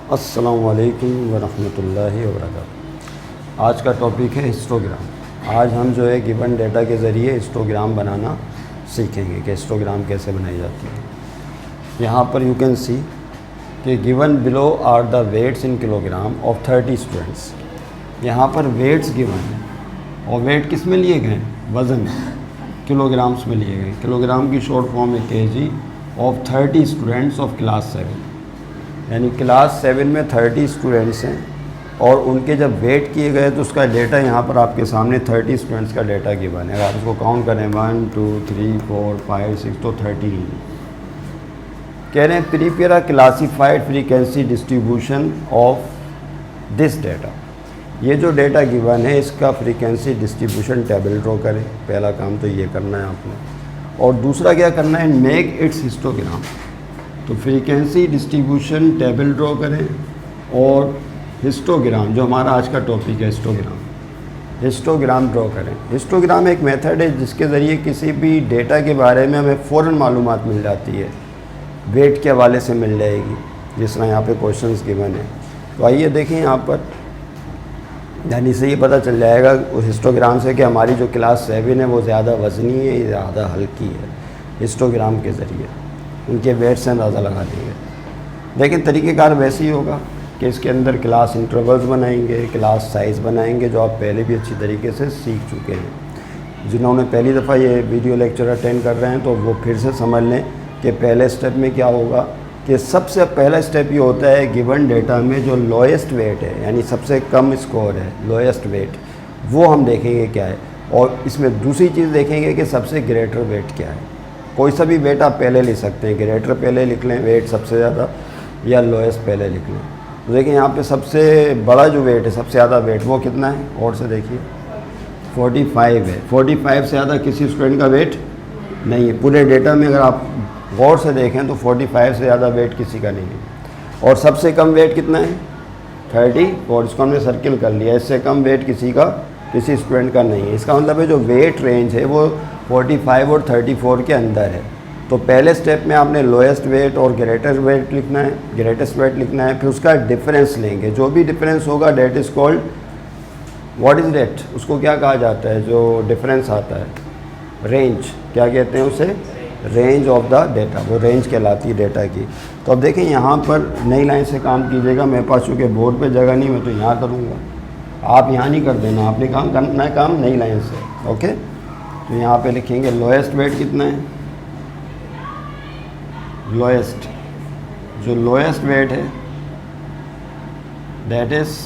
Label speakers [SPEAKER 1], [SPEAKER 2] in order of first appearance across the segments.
[SPEAKER 1] अस्सलामुअलैकुम वरहमतुल्लाहि वबरकातुहू। आज का टॉपिक है हिस्टोग्राम। आज हम जो है गिवन डेटा के ज़रिए हिस्टोग्राम बनाना सीखेंगे कि हिस्टोग्राम कैसे बनाई जाती है। यहाँ पर यू कैन सी कि given below are the weights in kilogram of 30 students. यहाँ पर वेट्स गिवन है और वेट किस में लिए गए? वज़न किलोग्राम्स में लिए गए। किलोग्राम की शॉर्ट फॉर्म है KG of 30 students of class 7, यानी क्लास 7 में 30 स्टूडेंट्स हैं और उनके जब वेट किए गए तो उसका डेटा यहाँ पर आपके सामने 30 स्टूडेंट्स का डेटा गिवन है। अगर आप उसको काउंट करें 1 2 3 4 5 6 तो 13 कह रहे हैं। Prepare a classified frequency distribution of this data. ये जो डेटा गिवन है इसका फ्रीक्वेंसी डिस्ट्रीब्यूशन टेबल ड्रॉ करें। पहला काम तो ये करना है आपने। और दूसरा क्या करना है? Make it's histogram. तो फ्रीक्वेंसी डिस्ट्रीब्यूशन टेबल ड्रॉ करें और हिस्टोग्राम, जो हमारा आज का टॉपिक है हिस्टोग्राम ड्रॉ करें। हिस्टोग्राम एक मेथड है जिसके ज़रिए किसी भी डेटा के बारे में हमें फ़ौरन मालूमात मिल जाती है। वेट के हवाले से मिल जाएगी, जिस तरह यहाँ पे क्वेश्चंस गिवन है। तो आइए देखें यहाँ पर, यानी से ये पता चल जाएगा उस हिस्टोग्राम से कि हमारी जो क्लास 7 है वो ज़्यादा वज़नी है या ज़्यादा हल्की है। हिस्टोग्राम के ज़रिए उनके वेट से अंदाज़ा लगा देंगे। लेकिन तरीक़ेकार वैसे ही होगा कि इसके अंदर क्लास इंटरवल्स बनाएंगे, क्लास साइज़ बनाएंगे, जो आप पहले भी अच्छी तरीके से सीख चुके हैं। जिन्होंने पहली दफ़ा ये वीडियो लेक्चर अटेंड कर रहे हैं तो वो फिर से समझ लें कि पहले स्टेप में क्या होगा कि सबसे पहला स्टेप ये होता है गिवन डेटा में जो लोएस्ट वेट है, यानी सबसे कम स्कोर है, लोएस्ट वेट, वो हम देखेंगे क्या है। और इसमें दूसरी चीज़ देखेंगे कि सबसे ग्रेटर वेट क्या है। कोई सा भी वेट आप पहले लिख सकते हैं, ग्रेटर पहले लिख लें वेट सबसे ज़्यादा, या लोएस्ट पहले लिख लें। तो देखिए यहाँ पे सबसे बड़ा जो वेट है, सबसे ज़्यादा वेट वो कितना है? और से देखिए 45 है। 45 से ज़्यादा किसी स्टूडेंट का वेट नहीं है। पूरे डेटा में अगर आप गौर से देखें तो 45 से ज़्यादा वेट किसी का नहीं है। और सबसे कम वेट कितना है? 30, और इसको हमने सर्किल कर लिया। इससे कम वेट किसी स्टूडेंट का नहीं है। इसका मतलब है जो वेट रेंज है वो 45 और 34 के अंदर है। तो पहले स्टेप में आपने लोएस्ट वेट और ग्रेटेस्ट वेट लिखना है, फिर उसका डिफरेंस लेंगे। जो भी डिफरेंस होगा that is called, what is that, उसको क्या कहा जाता है? जो डिफरेंस आता है, रेंज, क्या कहते हैं उसे? रेंज ऑफ द डेटा, वो रेंज कहलाती है डेटा की। तो अब देखें यहाँ पर नई लाइन से काम कीजिएगा। मेरे पास चूँकि बोर्ड पे जगह नहीं, मैं तो यहाँ करूँगा, आप यहाँ नहीं कर देना, आपने काम करना है काम नई लाइन से। ओके, तो यहाँ पे लिखेंगे लोएस्ट वेट कितना है? लोएस्ट, जो लोएस्ट वेट है दैट इज़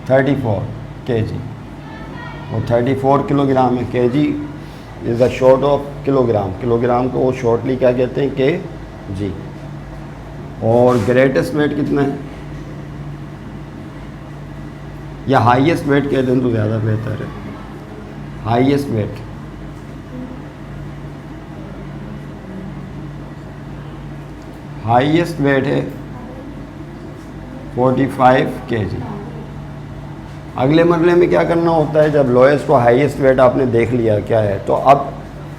[SPEAKER 1] 34 kg, और 34 किलोग्राम है। kg is the short of kilogram. Kilogram को वो शॉर्टली क्या कहते हैं? kg। और ग्रेटेस्ट वेट कितना है, या हाईएस्ट वेट कह दें तो ज़्यादा बेहतर है। हाईएस्ट वेट, हाईएस्ट वेट है 45 kg। अगले मरले में क्या करना होता है? जब लोएस्ट और हाईएस्ट वेट आपने देख लिया क्या है, तो अब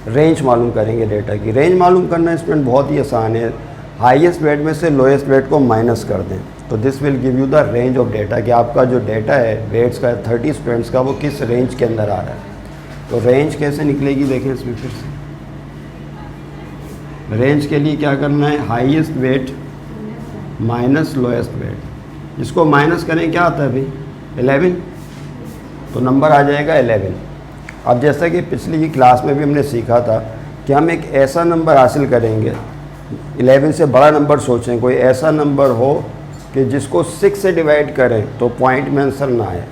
[SPEAKER 1] रेंज मालूम करेंगे डेटा की। रेंज मालूम करना स्टूडेंट बहुत ही आसान है। हाईएस्ट वेट में से लोएस्ट वेट को माइनस कर दें तो this will give you the range of data, कि आपका जो डेटा है वेट्स का 30 स्टूडेंट्स का वो किस रेंज के अंदर आ रहा है। तो रेंज कैसे निकलेगी देखें इसमें फिर से। रेंज के लिए क्या करना है? Highest weight minus lowest weight. इसको माइनस करें क्या आता है भाई? 11, तो नंबर आ जाएगा 11। अब जैसा कि पिछली क्लास में भी हमने सीखा था कि हम एक ऐसा नंबर हासिल करेंगे, 11 से बड़ा नंबर सोचें, कोई ऐसा नंबर हो कि जिसको 6 से डिवाइड करें तो पॉइंट में आंसर ना आए।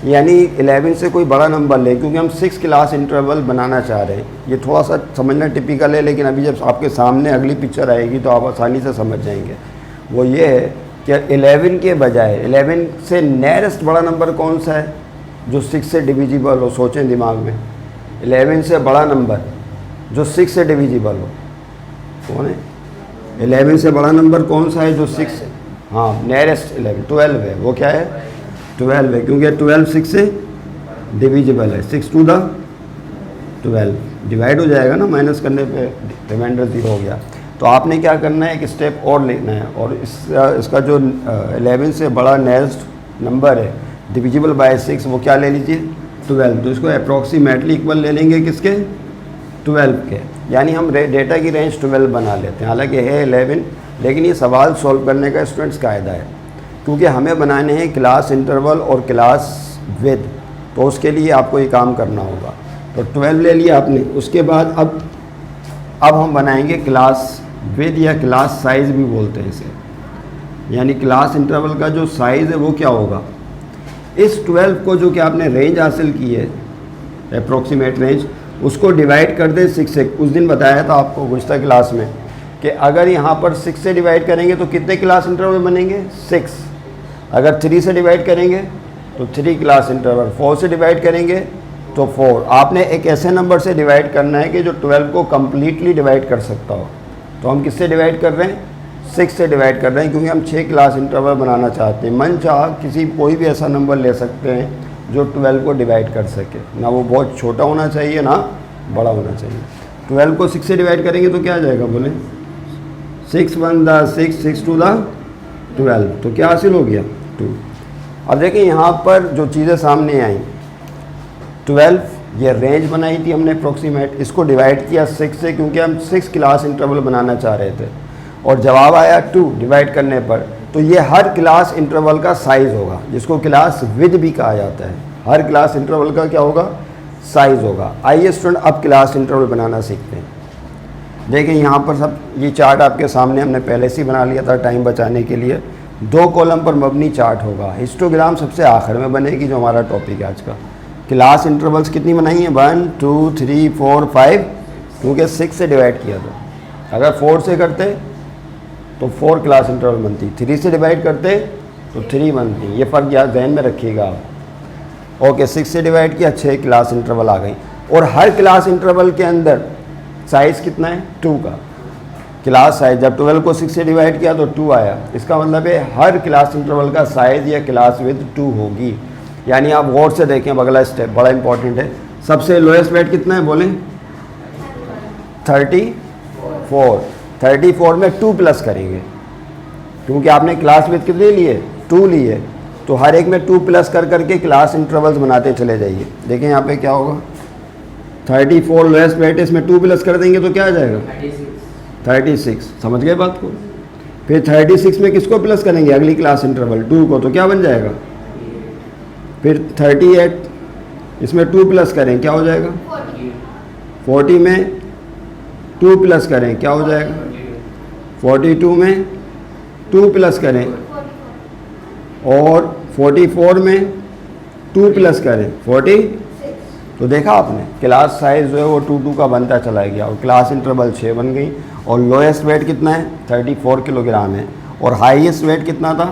[SPEAKER 1] यानी 11 से कोई बड़ा नंबर लें, क्योंकि हम 6 क्लास इंटरवल बनाना चाह रहे हैं। ये थोड़ा सा समझना टिपिकल है, लेकिन अभी जब आपके सामने अगली पिक्चर आएगी तो आप आसानी से समझ जाएंगे। वो ये है कि 11 के बजाय 11 से नियरेस्ट बड़ा नंबर कौन सा है जो 6 से डिविजिबल हो? सोचें दिमाग में, 11 से बड़ा नंबर जो 6 से डिविजिबल हो कौन है? 11 से बड़ा नंबर कौन सा है जो 6 से, हाँ नियरेस्ट 11, 12 है। वो क्या है? 12 है, क्योंकि 12 6 से डिविजिबल है। 6 टू द 12 डिवाइड हो जाएगा ना, माइनस करने पे रिमाइंडर 0 हो गया। तो आपने क्या करना है, एक स्टेप और लेना है, और इसका जो 11 से बड़ा नेक्स्ट नंबर है डिविजिबल बाय 6, वो क्या ले लीजिए 12। तो इसको अप्रॉक्सीमेटली इक्वल ले लेंगे किसके 12 के, यानी हम डेटा की रेंज 12 बना लेते हैं, हालांकि है 11, लेकिन ये सवाल सॉल्व करने का स्टूडेंट्स कायदा है, क्योंकि हमें बनाने हैं क्लास इंटरवल और क्लास विद, तो उसके लिए आपको ये काम करना होगा। तो 12 ले लिया आपने, उसके बाद अब हम बनाएंगे क्लास विद या क्लास साइज़ भी बोलते हैं इसे, यानी क्लास इंटरवल का जो साइज़ है वो क्या होगा, इस 12 को जो कि आपने रेंज हासिल की है अप्रोक्सीमेट रेंज, उसको डिवाइड कर दें 6 से। उस दिन बताया था आपको गुज़श्ता क्लास में कि अगर यहाँ पर 6 से डिवाइड करेंगे तो कितने क्लास इंटरवल बनेंगे 6, अगर 3 से डिवाइड करेंगे तो 3 क्लास इंटरवल, 4 से डिवाइड करेंगे तो 4। आपने एक ऐसे नंबर से डिवाइड करना है कि जो 12 को कम्प्लीटली डिवाइड कर सकता हो। तो हम किससे डिवाइड कर रहे हैं 6 से डिवाइड कर रहे हैं, क्योंकि हम 6 क्लास इंटरवल बनाना चाहते हैं। मन चाह कोई भी ऐसा नंबर ले सकते हैं जो 12 को डिवाइड कर सके, ना वो बहुत छोटा होना चाहिए ना बड़ा होना चाहिए। 12 को 6 से डिवाइड करेंगे तो क्या आ जाएगा, बोले 6 1 द 6, 6 2 द 12, तो क्या हासिल हो गया 2। अब देखिए यहाँ पर जो चीज़ें सामने आई, 12 ये रेंज बनाई थी हमने अप्रोक्सीमेट, इसको डिवाइड किया 6 से, क्योंकि हम 6 क्लास इंटरवल बनाना चाह रहे थे, और जवाब आया 2 डिवाइड करने पर। तो ये हर क्लास इंटरवल का साइज़ होगा, जिसको क्लास विद भी कहा जाता है। हर क्लास इंटरवल का क्या होगा, साइज़ होगा। आइए स्टूडेंट अब क्लास इंटरवल बनाना सीखते हैं। देखिए यहाँ पर सब ये चार्ट आपके सामने हमने पहले से ही बना लिया था टाइम बचाने के लिए। 2 कॉलम पर मबनी चार्ट होगा, हिस्टोग्राम सबसे आखिर में बनेगी, जो हमारा टॉपिक है आज का। क्लास इंटरवल्स कितनी बनाई हैं, 1 2 3 4 5, क्योंकि 6 से डिवाइड किया था। अगर 4 से करते तो 4 क्लास इंटरवल बनती, 3 से डिवाइड करते तो 3 बनती। ये फ़र्क याद जहन में रखिएगा आप। ओके, 6 से डिवाइड किया, 6 क्लास इंटरवल आ गई, और हर क्लास इंटरवल के अंदर साइज़ कितना है 2 का। क्लास साइज जब 12 को 6 से डिवाइड किया तो 2 आया, इसका मतलब है हर क्लास इंटरवल का साइज़ या क्लास विद 2 होगी। यानी आप गौर से देखें, अब अगला स्टेप बड़ा इंपॉर्टेंट है। सबसे लोएस्ट वेट कितना है, बोलें 34। 34 में 2 प्लस करेंगे, क्योंकि आपने क्लास विद कितने लिए 2 लिए, तो हर एक में 2 प्लस कर करके क्लास इंटरवल्स बनाते चले जाइए। देखें यहाँ पे क्या होगा, 34 लोएस्ट वेट, इसमें 2 प्लस कर देंगे तो क्या आ जाएगा 36। समझ गए बात को। फिर 36 में किसको प्लस करेंगे, अगली क्लास इंटरवल 2 को, तो क्या बन जाएगा। फिर 38, इसमें 2 प्लस करें क्या हो जाएगा 40 में 2 प्लस करें क्या हो जाएगा 42 में 2 प्लस करें, और 44 में 2 प्लस करें 40। तो देखा आपने क्लास साइज़ जो है वो 2 2 का बनता चला गया, और क्लास इंटरवल 6 बन गई। और लोएस्ट वेट कितना है 34 किलोग्राम है, और हाईएस्ट वेट कितना था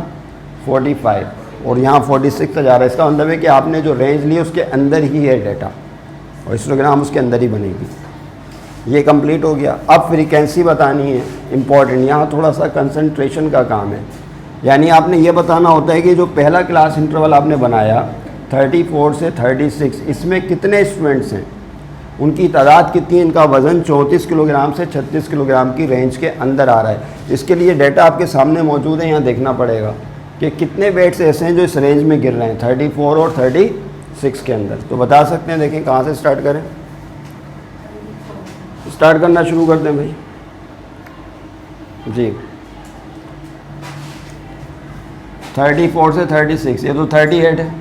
[SPEAKER 1] 45, और यहाँ 46 तक जा रहा है। इसका मतलब है कि आपने जो रेंज ली उसके अंदर ही है डेटा, और हिस्टोग्राम उसके अंदर ही बनेगी। ये कंप्लीट हो गया। अब फ्रीक्वेंसी बतानी है, इम्पॉर्टेंट, यहाँ थोड़ा सा कंसंट्रेशन का काम है। यानी आपने ये बताना होता है कि जो पहला क्लास इंटरवल आपने बनाया 34 से 36, इसमें कितने स्टूडेंट्स हैं, उनकी तादाद कितनी है, इनका वज़न 34 किलोग्राम से 36 किलोग्राम की रेंज के अंदर आ रहा है। इसके लिए डेटा आपके सामने मौजूद है, यहाँ देखना पड़ेगा कि कितने वेट्स ऐसे हैं जो इस रेंज में गिर रहे हैं 34 और 36 के अंदर। तो बता सकते हैं, देखें कहाँ से स्टार्ट करें, स्टार्ट करना शुरू कर दें भाई जी। 34 से 36, ये तो 38 है,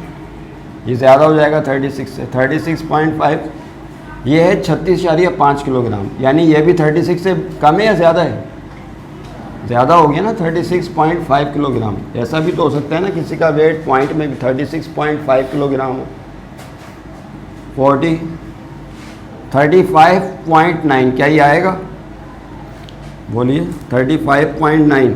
[SPEAKER 1] ये ज़्यादा हो जाएगा 36 से। 36.5 ये है 36.5 किलोग्राम, यानी ये भी 36 से कम है या ज़्यादा है, ज़्यादा हो गया ना 36.5 किलोग्राम। ऐसा भी तो हो सकता है ना किसी का वेट पॉइंट में भी 36.5 किलोग्राम हो। 40 35.9 क्या ये आएगा, बोलिए 35.9,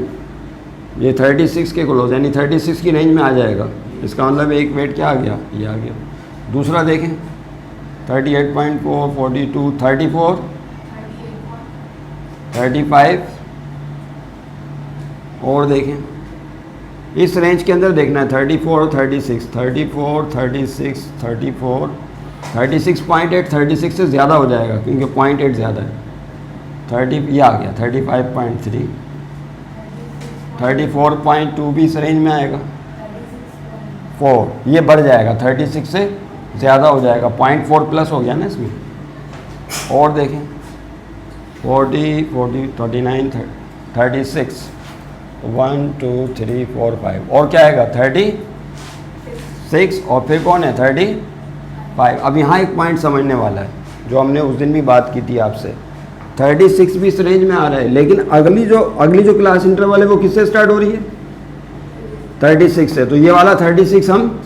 [SPEAKER 1] ये 36 के क्लोज, यानी 36 की रेंज में आ जाएगा। इसका मतलब एक वेट क्या आ गया, ये आ गया। दूसरा देखें 38.4, 42, 34, 35, और देखें इस रेंज के अंदर देखना है 34, 36, 34, 36, 34, 36.8, 36 से ज़्यादा हो जाएगा क्योंकि 0.8 ज़्यादा है। 30 ये आ गया 35.3, 34.2 भी इस रेंज में आएगा। 4 ये बढ़ जाएगा, 36 से ज़्यादा हो जाएगा, 0.4 प्लस हो गया ना इसमें। और देखें 40, 39, 36, 1 2 3 4 5 और क्या आएगा 36 और फिर कौन है 35। अब यहाँ एक पॉइंट समझने वाला है जो हमने उस दिन भी बात की थी आपसे। 36 भी इस रेंज में आ रहा है, लेकिन अगली जो क्लास इंटरवल है वो किससे स्टार्ट हो रही है 36 से। तो ये वाला 36 हम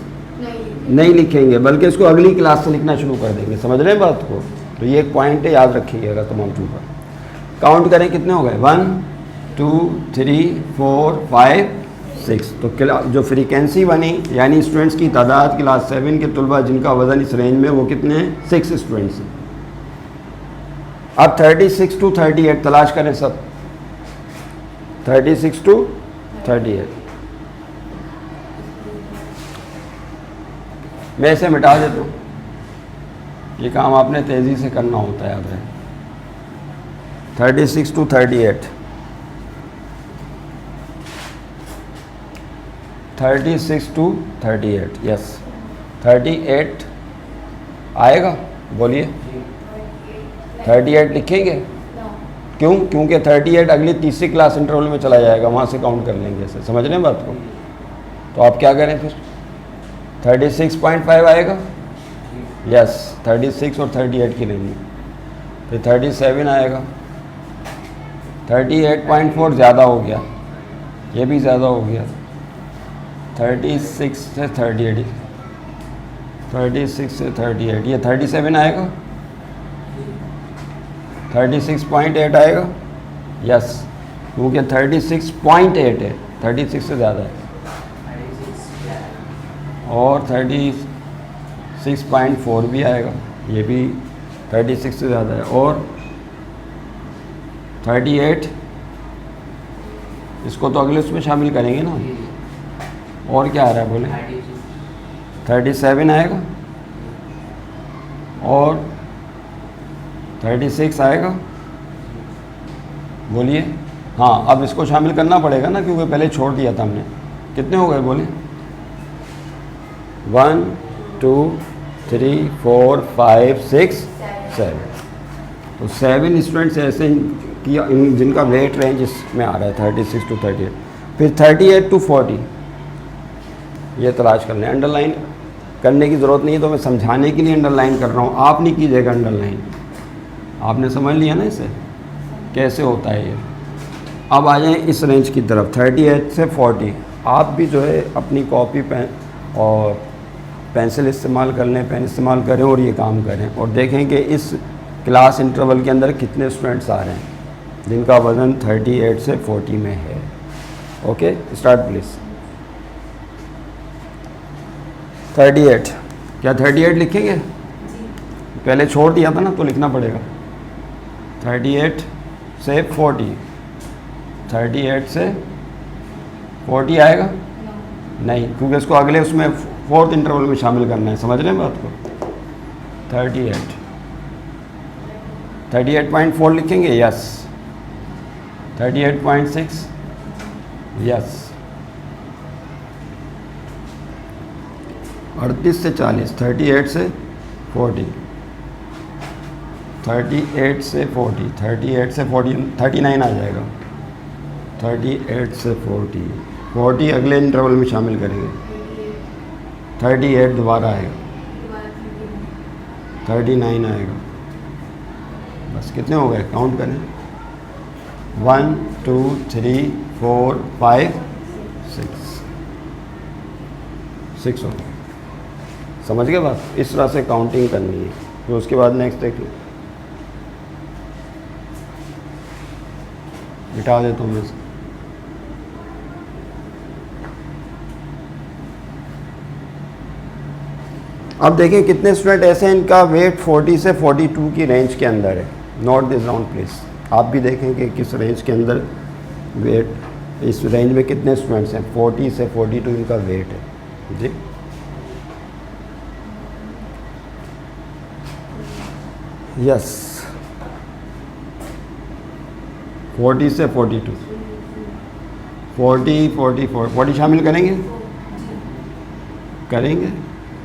[SPEAKER 1] नहीं लिखेंगे, बल्कि इसको अगली क्लास से लिखना शुरू कर देंगे। समझ रहे हैं बात को? तो ये एक पॉइंट है, याद रखिएगा तमाम चीज़ों पर। काउंट करें कितने हो गए 1 2 3 4 5 6। तो जो फ्रीक्वेंसी बनी यानी स्टूडेंट्स की तादाद क्लास 7 के तलबा जिनका वज़न इस रेंज में वो कितने हैं 6 स्टूडेंट्स हैं। अब 36 to 38 तलाश करें सब। 36 to 38 मैं इसे मिटा देता हूँ, ये काम आपने तेज़ी से करना होता है, याद रहे। 36 to 38, 36 to 38 यस 38 आएगा, बोलिए 38 लिखेंगे। क्यों? क्योंकि 38 अगली तीसरी क्लास इंटरवल में चला जाएगा, वहाँ से काउंट कर लेंगे ऐसे। समझ रहे हैं बात को? तो आप क्या करें फिर 36.5 आएगा यस 36 और 38 की रेंज में। फिर 37 आएगा, 38.4 ज़्यादा हो गया, ये भी ज़्यादा हो गया। 36 से 38, 36 से 38 ये 37 आएगा, 36.8 आएगा यस क्योंकि 36.8 है, 36 से ज़्यादा है। और 36.4 भी आएगा, ये भी 36 से ज़्यादा है। और 38 इसको तो अगले उसमें शामिल करेंगे ना। और क्या आ रहा है बोले 37 आएगा और 36 आएगा, बोलिए। हाँ अब इसको शामिल करना पड़ेगा ना क्योंकि पहले छोड़ दिया था हमने। कितने हो गए बोले 1 2 3 4 5 6 7। तो 7 स्टूडेंट्स ऐसे कि जिनका वेट रेंज इसमें आ रहा है 36 to 38। फिर 38 to 40 ये तलाश कर लें। अंडरलाइन करने की ज़रूरत नहीं है, तो मैं समझाने के लिए अंडरलाइन कर रहा हूँ, आप नहीं कीजिएगा अंडरलाइन। आपने समझ लिया ना इसे कैसे होता है ये। अब आ जाएं इस रेंज की तरफ 38 से 40। आप भी जो है अपनी कॉपी पेन और पेंसिल इस्तेमाल कर लें, पेन इस्तेमाल करें और ये काम करें और देखें कि इस क्लास इंटरवल के अंदर कितने स्टूडेंट्स आ रहे हैं जिनका वज़न 38 से 40 में है। Okay start please. 38 क्या 38 लिखेंगे? पहले छोड़ दिया था ना तो लिखना पड़ेगा। 38 से 40, 38 से 40 आएगा नहीं क्योंकि इसको अगले उसमें फोर्थ इंटरवल में शामिल करना है। समझ रहे हैं बात को? 38.4 लिखेंगे यस 38.6 यस 38 से 40, 38 से 40, 38 से 40, 38 से 40 39 आ जाएगा। 38 से 40, 40 अगले इंटरवल में शामिल करेंगे। 38 दोबारा आएगा, 39 आएगा। बस कितने हो गए काउंट करें 1 2 3 4 5 6 हो गए। समझ गए बात? इस तरह से काउंटिंग करनी है। फिर उसके बाद नेक्स्ट देखिए, मिटा देता हूँ मैं इसको। अब देखिए कितने स्टूडेंट ऐसे हैं इनका वेट 40 से 42 की रेंज के अंदर है। Note this down please. आप भी देखें कि किस रेंज के अंदर वेट, इस रेंज में कितने स्टूडेंट्स हैं। 40 से 42 इनका वेट है जी। यस 40 से 42, 40, 44, 40 शामिल करेंगे? करेंगे,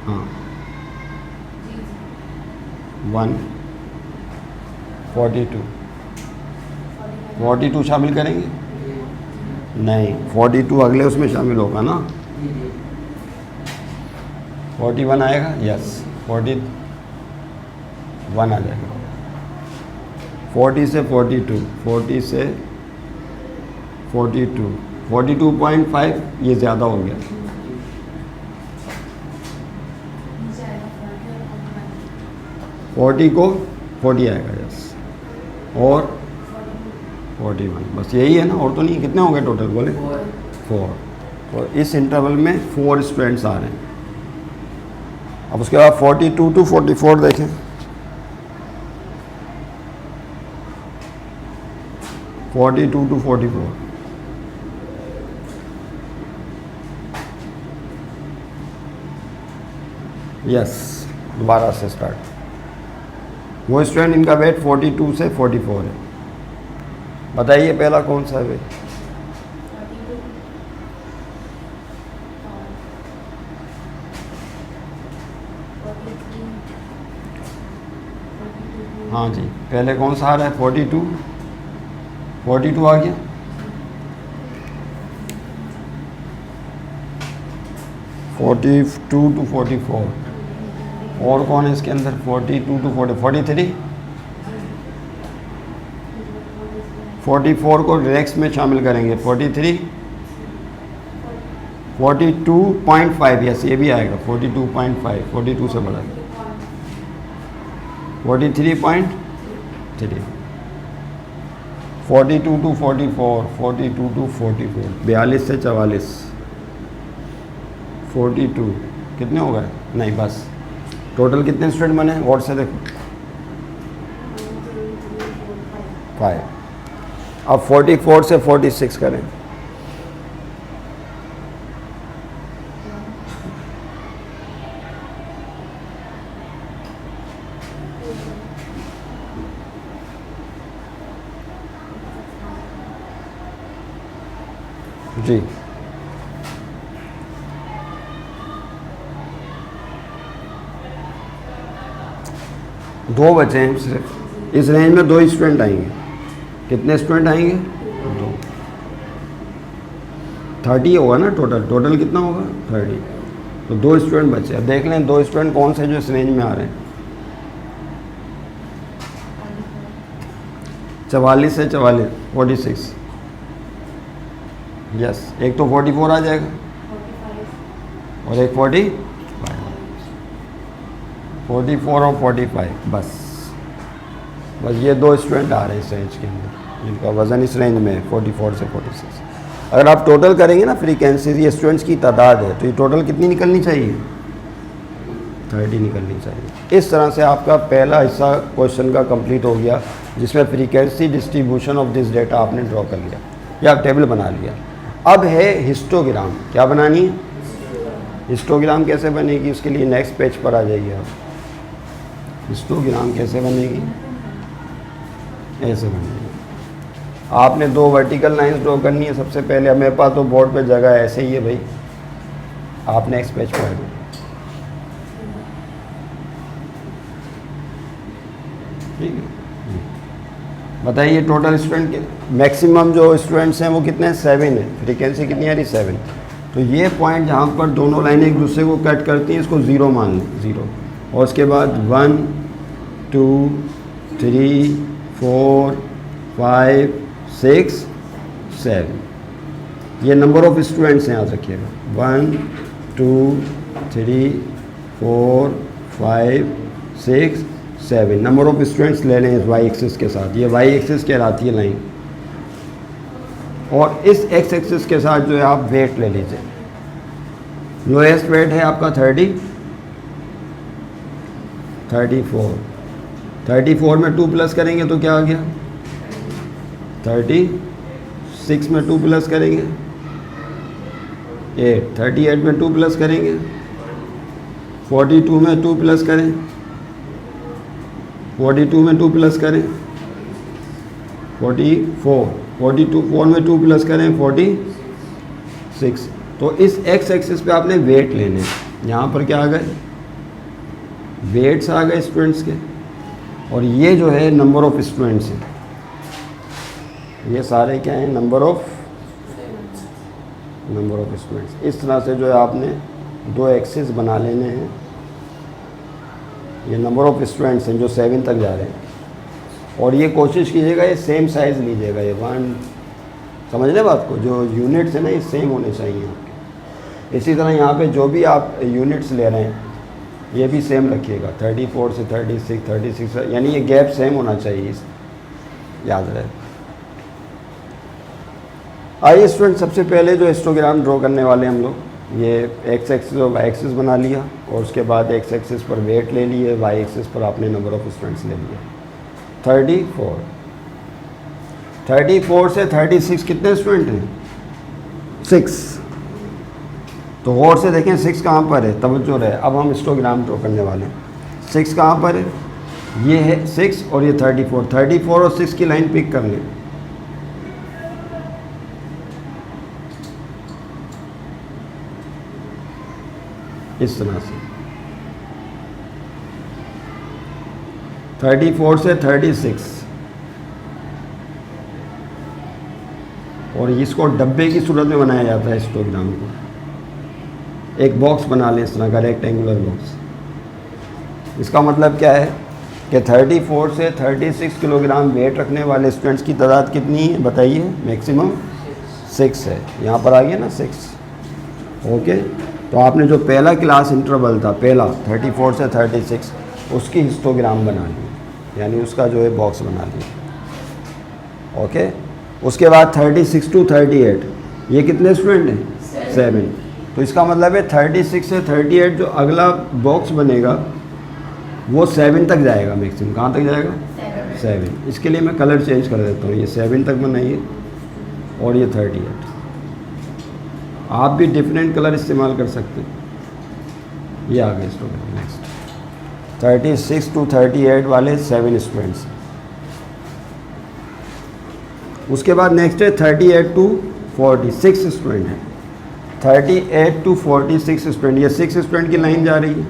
[SPEAKER 1] हाँ। 1, 42, 42 शामिल करेंगे? नहीं, 42 अगले उसमें शामिल होगा ना। 41 आएगा? यस, 41 आ जाएगा। 40 से 42, 40 से 42, 42.5 ये ज़्यादा हो गया। 40 को 40 आएगा, यस। और 41, बस यही है ना, और तो नहीं। कितने हो गए टोटल बोले? 4। और इस इंटरवल में 4 स्टूडेंट्स आ रहे हैं। अब उसके बाद 42 to 44 देखें। 42 to 44, यस, दोबारा से स्टार्ट। वो स्टूडेंट इनका वेट 42 से 44 है। बताइए पहला कौन सा है वेट? हाँ जी, पहले कौन सा आ रहा है? 42, 42 आ गया। टू टू 44, और कौन है इसके अंदर? 42 to 40, 43, 44 को नेक्स्ट में शामिल करेंगे। 43, 42.5, यस ये भी आएगा। 42.5, 42 से बड़ा, 43.3, 42 to 44, 42 to 44, 42 से 44, 42 कितने हो गए? नहीं, बस टोटल कितने स्टूडेंट बने? और से देखो 5। अब 44 से 46 करें। जी, दो बचे हैं सिर्फ। इस रेंज में 2 स्टूडेंट आएंगे। कितने स्टूडेंट आएंगे? 2। 30 होगा ना टोटल कितना होगा? 30। तो 2 स्टूडेंट बचे। अब देख लें 2 स्टूडेंट कौन से जो इस रेंज में आ रहे हैं। 44 से 44, 46, यस। एक तो 44 आ जाएगा और एक 45, 44 और 45, बस ये 2 स्टूडेंट आ रहे हैं इस रेंज के अंदर, जिनका वज़न इस रेंज में है 44 से 46। अगर आप टोटल करेंगे ना फ्रीक्वेंसीज, ये स्टूडेंट्स की तादाद है, तो ये टोटल कितनी निकलनी चाहिए? 30 निकलनी चाहिए। इस तरह से आपका पहला हिस्सा क्वेश्चन का कंप्लीट हो गया, जिसमें frequency distribution of this data आपने ड्रॉ कर लिया या टेबल बना लिया। अब है हिस्टोग्राम। क्या बनानी है? हिस्टोग्राम कैसे बनेगी? उसके लिए नेक्स्ट पेज पर आ जाइए आप। हिस्टोग्राम कैसे बनेगी? ऐसे बनेगी। आपने 2 वर्टिकल लाइंस ड्रॉ करनी है। सबसे पहले मेरे पास तो बोर्ड पे जगह है, ऐसे ही है भाई। आप नेक्स्ट पेज पर आ जाइए। ठीक है, बताइए टोटल स्टूडेंट के मैक्सिमम जो स्टूडेंट्स हैं वो कितने हैं? 7 है। फ्रीक्वेंसी कितनी आ रही? 7। तो ये पॉइंट जहाँ पर दोनों लाइनें एक दूसरे को कट करती हैं, इसको 0 मान लें, 0। और उसके बाद 1 2 3 4 5 6 7, ये नंबर ऑफ स्टूडेंट्स हैं, याद रखिएगा। 1 2 3 4 5 6 7 नंबर ऑफ स्टूडेंट्स ले लें इस वाई एक्सिस के साथ। ये वाई एक्सिस कहलाती है लाइन। और इस एक्स एक्सिस के साथ जो है आप वेट ले लीजिए। लोएस्ट वेट है आपका 34। 34 में 2 प्लस करेंगे तो क्या आ गया? 36 में 2 प्लस करेंगे 8। 38 में 2 प्लस करेंगे 42 में 2 प्लस करें 42 में 2 प्लस करें 44, 42, 4 में 2 प्लस करें 46। तो इस एक्स एक्सिस पे आपने वेट लेने हैं। यहाँ पर क्या आ गए, वेट्स आ गए स्टूडेंट्स के, और ये जो है नंबर ऑफ स्टूडेंट्स हैं, ये सारे क्या हैं, नंबर ऑफ स्टूडेंट्स। इस तरह से जो है आपने दो एक्सिस बना लेने हैं। ये नंबर ऑफ स्टूडेंट्स हैं जो 7 तक जा रहे हैं, और ये कोशिश कीजिएगा ये सेम साइज़ लीजिएगा, ये 1, समझ लें बात को, जो यूनिट्स हैं ना ये सेम होने चाहिए आपके। इसी तरह यहाँ पे जो भी आप यूनिट्स ले रहे हैं ये भी सेम रखिएगा, 34 से 36 यानी ये गैप सेम होना चाहिए, याद रहे। आइए स्टूडेंट, सबसे पहले जो हिस्टोग्राम ड्रॉ करने वाले हम लोग, ये एक्स एक्सिस और वाई एक्सिस बना लिया, और उसके बाद एक्स एक्सिस पर वेट ले लिए, वाई एक्सिस पर आपने नंबर ऑफ स्टूडेंट्स ले लिए। 34 से 36 कितने स्टूडेंट हैं, 6। तो गौर से देखें 6 कहाँ पर है, तवज्जो रहे। अब हम हिस्टोग्राम ड्रॉ करने वाले हैं। 6 कहाँ पर है, ये है 6 और ये 34 और 6 की लाइन पिक कर लें। इस तरह से 34 से 36, और इसको डब्बे की सूरत में बनाया जाता है हिस्टोग्राम को। एक बॉक्स बना लें इस तरह का, रेक्टेंगुलर बॉक्स। इसका मतलब क्या है कि 34 से 36 किलोग्राम वेट रखने वाले स्टूडेंट्स की तादाद कितनी है बताइए, मैक्सिमम 6 है। यहाँ पर आ गया ना 6, ओके। तो आपने जो पहला क्लास इंटरवल था, पहला 34 से 36, उसकी हिस्टोग्राम बना ली, यानी उसका जो है बॉक्स बना लिया, ओके। उसके बाद 36 टू 38, ये कितने स्टूडेंट हैं, 7। तो इसका मतलब है 36 से 38 जो अगला बॉक्स बनेगा वो 7 तक जाएगा मैक्सिमम। कहाँ तक जाएगा, 7। इसके लिए मैं कलर चेंज कर देता हूँ, ये 7 तक बनाइए और ये 38। आप भी डिफरेंट कलर इस्तेमाल कर सकते हैं। ये आ गए स्टूडेंट। नेक्स्ट 36 टू 38 वाले 7 स्टूडेंट्स। उसके बाद नेक्स्ट है 38 टू 46 स्टूडेंट है। 38 टू 46 स्टूडेंट, ये 6 स्टूडेंट की लाइन जा रही है।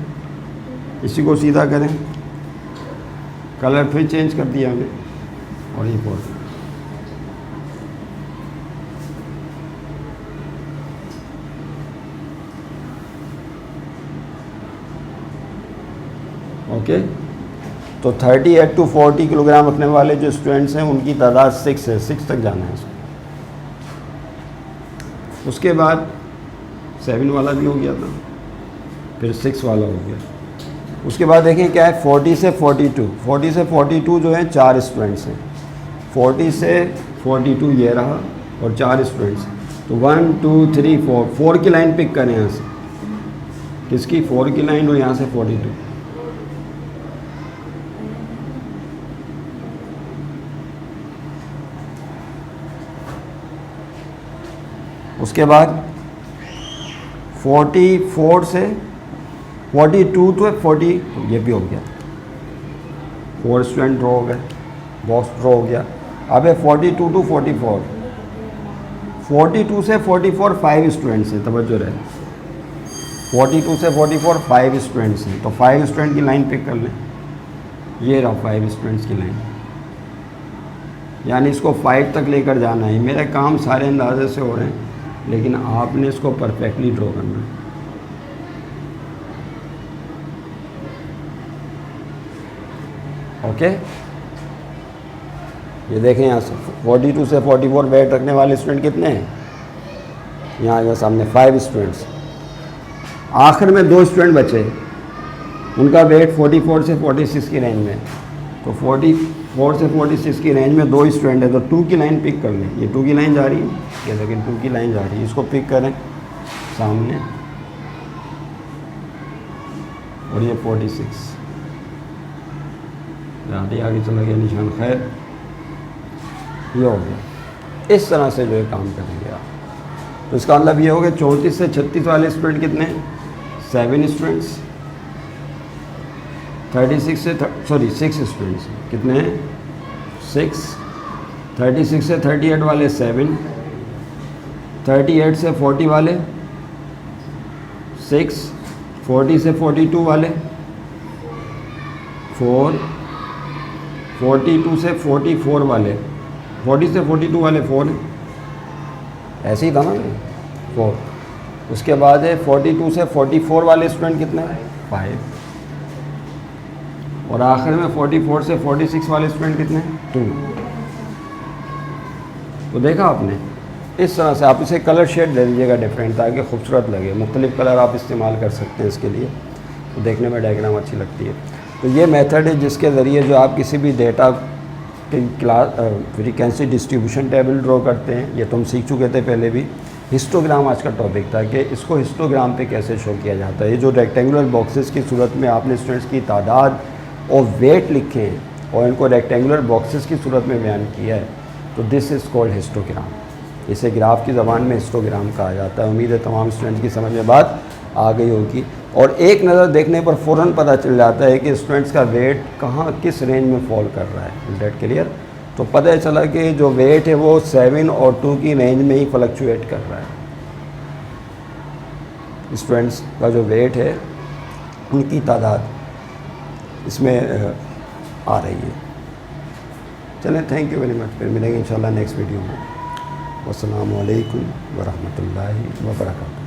[SPEAKER 1] इसी को सीधा करें, कलर फिर चेंज कर दिया हमने, और ये 40। ओके। तो 38 टू 40 किलोग्राम रखने वाले जो स्टूडेंट्स हैं उनकी तादाद 6 है, 6 तक जाना है इसको। उसके बाद 7 वाला भी हो गया था, फिर 6 वाला हो गया। उसके बाद देखें क्या है, 40 से 42 जो है 4 स्टूडेंट्स हैं। 40 से 42 ये रहा, और 4 स्टूडेंट्स। तो 1 2 3 4 की लाइन पिक करें यहाँ से, किसकी, 4 की लाइन, और यहाँ से 42। उसके बाद 44 से 42 तो 40, ये भी हो गया, 4 स्टूडेंट ड्रॉ हो गए, बॉक्स ड्रॉ हो गया। अब है 42 टू 44, 42 से 44 5 स्टूडेंट्स हैं, तवज्जो रहे। 42 से 44 5 स्टूडेंट्स हैं, तो 5 स्टूडेंट की लाइन पिक कर लें। ये रहा 5 स्टूडेंट्स की लाइन, यानी इसको 5 तक लेकर जाना है। मेरे काम सारे अंदाजे से हो रहे हैं, लेकिन आपने इसको परफेक्टली ड्रॉ करना है। ओके, ये देखें यहाँ से 42 से 44 वेट रखने वाले स्टूडेंट कितने हैं, यहाँ सामने 5 स्टूडेंट्स। आखिर में 2 स्टूडेंट बचे, उनका वेट 44 से 46 की रेंज में। तो 44 से 46 की रेंज में 2 स्टूडेंट है, तो 2 की लाइन पिक कर लें। ये 2 की लाइन जा रही है, ये लेकिन 2 की लाइन जा रही है, इसको पिक करें सामने, और ये 46 आगे चला गया निशान। खैर, ये हो गया। इस तरह से जो है काम करेंगे आप। तो इसका मतलब ये हो गया 34 से 36 वाले स्टूडेंट कितने हैं, 7 स्टूडेंट्स। 36 से 6 स्टूडेंट्स कितने हैं, 6। 36 से 38 वाले 7, 38 से 40 वाले 6, 40 से 42 वाले 4, 42 से 44 वाले 40 से 42 वाले 4 हैं, ऐसे ही था ना 4। उसके बाद है 42 से 44 वाले स्टूडेंट कितने हैं 5, और आखिर में 44 से 46 वाले स्टूडेंट कितने हैं 2। तो देखा आपने, इस तरह से आप इसे कलर शेड दे दीजिएगा डिफरेंट, ताकि खूबसूरत लगे। मुख्तलिफ़ कलर आप इस्तेमाल कर सकते हैं इसके लिए, तो देखने में डायग्राम अच्छी लगती है। तो ये मेथड है जिसके ज़रिए जो आप किसी भी डेटा की class frequency distribution table draw करते हैं। ये तुम सीख चुके थे पहले भी। हिस्टोग्राम आज का टॉपिक था कि इसको हिस्टोग्राम पे कैसे शो किया जाता है। ये जो रेक्टेंगुलर बॉक्सेस की सूरत में आपने स्टूडेंट्स की तादाद और वेट लिखे हैं और इनको रेक्टेंगुलर बॉक्सेस की सूरत में बयान किया है, तो दिस इज़ कॉल्ड हिस्टोग्राम। इसे ग्राफ की ज़बान में हिस्टोग्राम कहा जाता है। उम्मीद है तमाम स्टूडेंट्स की समझ में बात आ गई होगी, और एक नज़र देखने पर फ़ौरन पता चल जाता है कि स्टूडेंट्स का वेट कहाँ किस रेंज में फॉल कर रहा है। That clear? तो पता चला कि जो वेट है वो 7 और 2 की रेंज में ही फ्लक्चुएट कर रहा है। स्टूडेंट्स का जो वेट है उनकी तादाद इसमें आ रही है। चलें, थैंक यू वेरी मच। फिर मिलेंगे इंशाल्लाह नेक्स्ट वीडियो में। वस्सलामु अलैकुम वरहमतुल्लाहि वबरकातुहू।